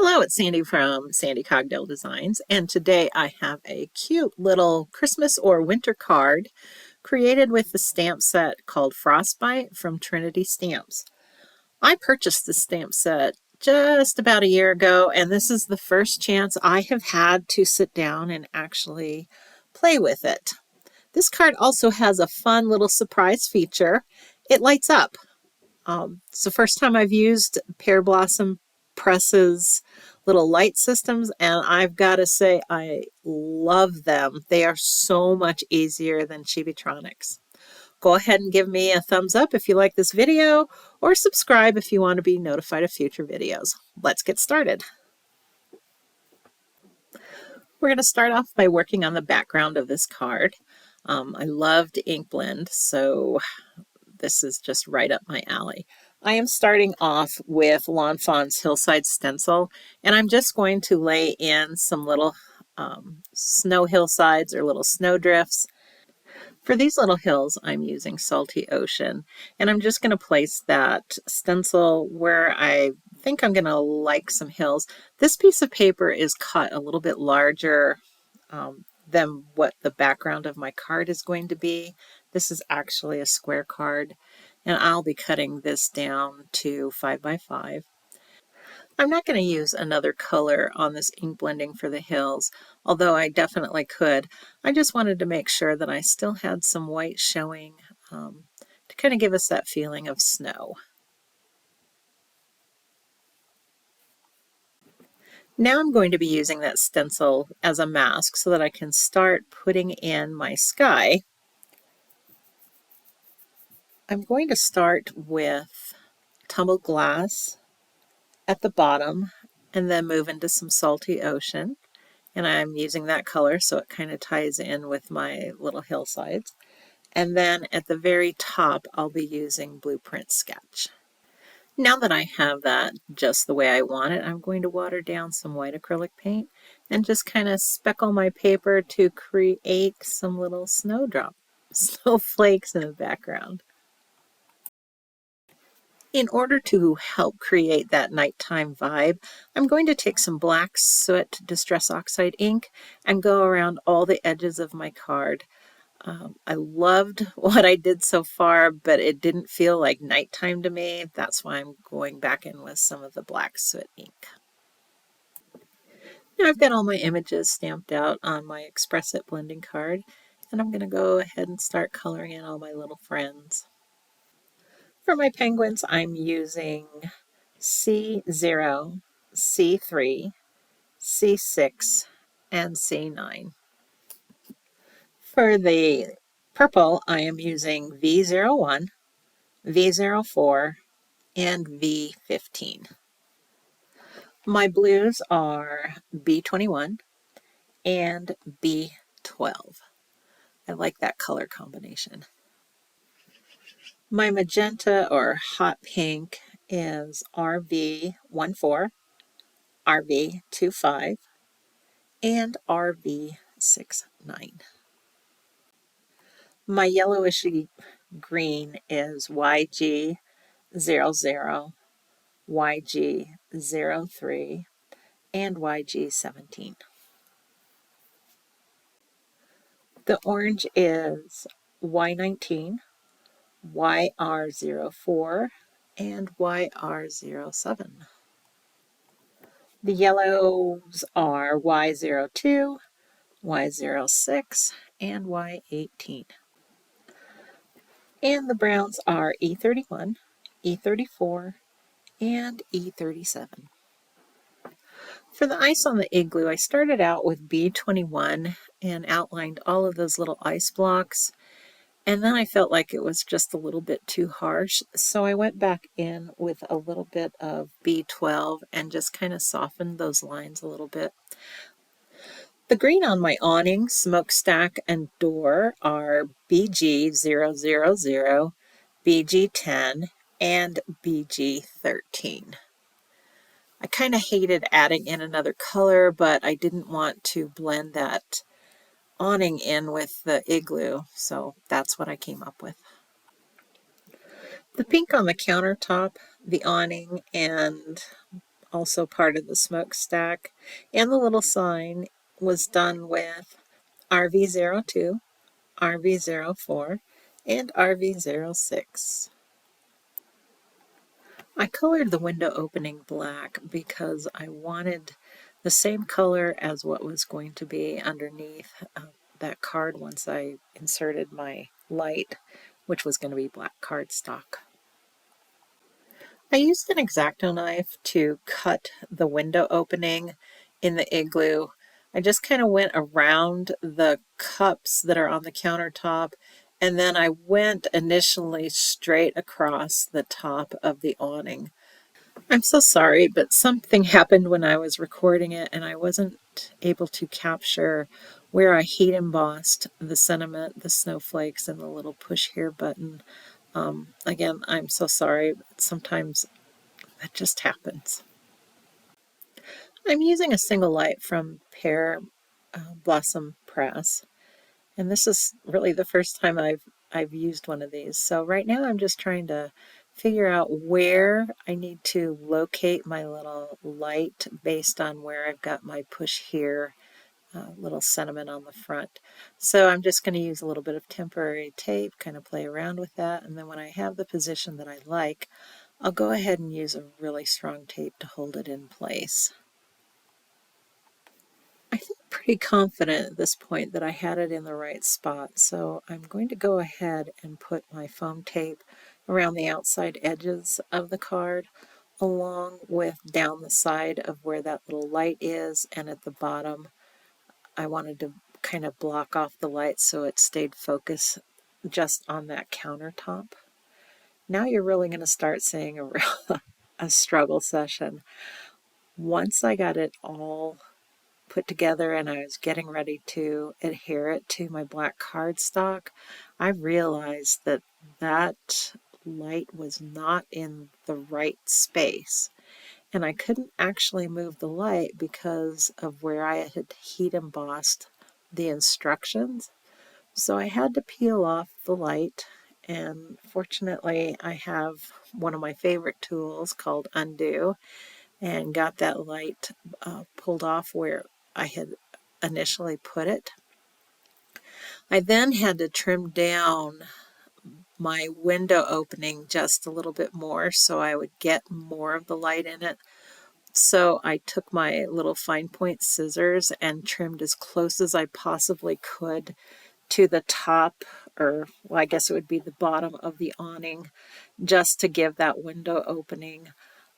Hello, it's Sandy from Sandy Cogdell Designs, and today I have a cute little Christmas or winter card created with the stamp set called Frost Bite from Trinity Stamps. I purchased the stamp set just about a year ago, and this is the first chance I have had to sit down and actually play with it. This card also has a fun little surprise feature. It lights up. It's the first time I've used Pear Blossom Press's little light systems, and I've got to say I love them. They are so much easier than Chibitronics. Go ahead and give me a thumbs up if you like this video, or subscribe if you want to be notified of future videos. Let's get started. We're going to start off by working on the background of this card. I loved ink blend, so this is just right up my alley. I am starting off with Lawn Fawn's Hillside Stencil, and I'm just going to lay in some little snow hillsides or little snow drifts. For these little hills, I'm using Salty Ocean, and I'm just going to place that stencil where I think I'm going to like some hills. This piece of paper is cut a little bit larger than what the background of my card is going to be. This is actually a square card, and I'll be cutting this down to 5 by 5. I'm not going to use another color on this ink blending for the hills, although I definitely could. I just wanted to make sure that I still had some white showing to kind of give us that feeling of snow. Now I'm going to be using that stencil as a mask so that I can start putting in my sky. I'm going to start with tumbled glass at the bottom and then move into some Salty Ocean. And I'm using that color so it kind of ties in with my little hillsides. And then at the very top, I'll be using Blueprint Sketch. Now that I have that just the way I want it, I'm going to water down some white acrylic paint and just kind of speckle my paper to create some little snowflakes in the background. In order to help create that nighttime vibe, I'm going to take some black soot Distress Oxide ink and go around all the edges of my card. I loved what I did so far, but it didn't feel like nighttime to me. That's why I'm going back in with some of the black soot ink. Now I've got all my images stamped out on my Express It blending card, and I'm going to go ahead and start coloring in all my little friends. For my penguins, I'm using C0, C3, C6, and C9. For the purple, I am using V01, V04, and V15. My blues are B21 and B12. I like that color combination. My magenta or hot pink is RV14, RV25, and RV69. My yellowishy green is YG00, YG03, and YG17. The orange is Y19, YR04, and YR07. The yellows are Y02, Y06, and Y18. And the browns are E31, E34, and E37. For the ice on the igloo, I started out with B21 and outlined all of those little ice blocks, and then I felt like it was just a little bit too harsh, so I went back in with a little bit of B12 and just kind of softened those lines a little bit. The green on my awning, smokestack, and door are BG000, BG10, and BG13. I kind of hated adding in another color, but I didn't want to blend that awning in with the igloo, so that's what I came up with. The pink on the countertop, the awning, and also part of the smokestack. And the little sign was done with RV02, RV04, and RV06. I colored the window opening black because I wanted the same color as what was going to be underneath that card once I inserted my light, which was going to be black cardstock. I used an X-Acto knife to cut the window opening in the igloo. I just kind of went around the cups that are on the countertop, and then I went initially straight across the top of the awning. I'm so sorry, but something happened when I was recording it, and I wasn't able to capture where I heat embossed the sentiment, the snowflakes, and the little push here button. Again, I'm so sorry, but sometimes that just happens. I'm using a single light from Pear Blossom Press, and this is really the first time I've used one of these. So right now I'm just trying to figure out where I need to locate my little light based on where I've got my push here little sentiment on the front. So I'm just going to use a little bit of temporary tape, kind of play around with that, and then when I have the position that I like, I'll go ahead and use a really strong tape to hold it in place. I feel pretty confident at this point that I had it in the right spot, so I'm going to go ahead and put my foam tape around the outside edges of the card, along with down the side of where that little light is, and at the bottom I wanted to kind of block off the light so it stayed focused just on that countertop. Now you're really going to start seeing a struggle session. Once I got it all put together and I was getting ready to adhere it to my black cardstock, I realized that that light was not in the right space. And I couldn't actually move the light because of where I had heat embossed the instructions. So I had to peel off the light, and fortunately I have one of my favorite tools called Undo, and got that light pulled off where I had initially put it. I then had to trim down my window opening just a little bit more so I would get more of the light in it. So I took my little fine point scissors and trimmed as close as I possibly could to the top, or well, I guess it would be the bottom of the awning, just to give that window opening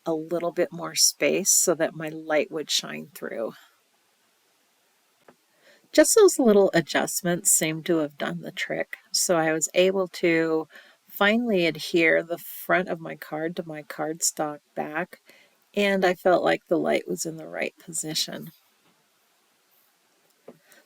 a little bit more space so that my light would shine through. Just those little adjustments seem to have done the trick. So I was able to finally adhere the front of my card to my cardstock back, and I felt like the light was in the right position.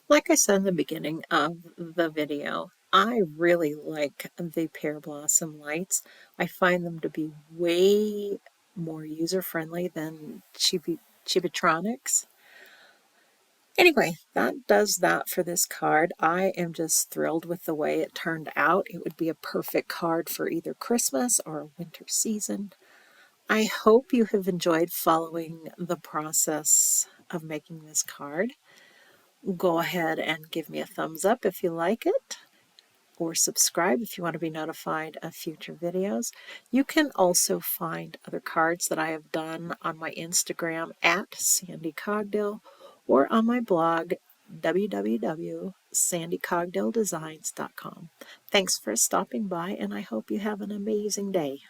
Like I said in the beginning of the video, I really like the Pear Blossom lights. I find them to be way more user-friendly than Chibitronics. Anyway, that does that for this card. I am just thrilled with the way it turned out. It would be a perfect card for either Christmas or a winter season. I hope you have enjoyed following the process of making this card. Go ahead and give me a thumbs up if you like it, or subscribe if you want to be notified of future videos. You can also find other cards that I have done on my Instagram at Sandy Cogdill, or on my blog www.sandycogdilldesigns.com. Thanks for stopping by, and I hope you have an amazing day.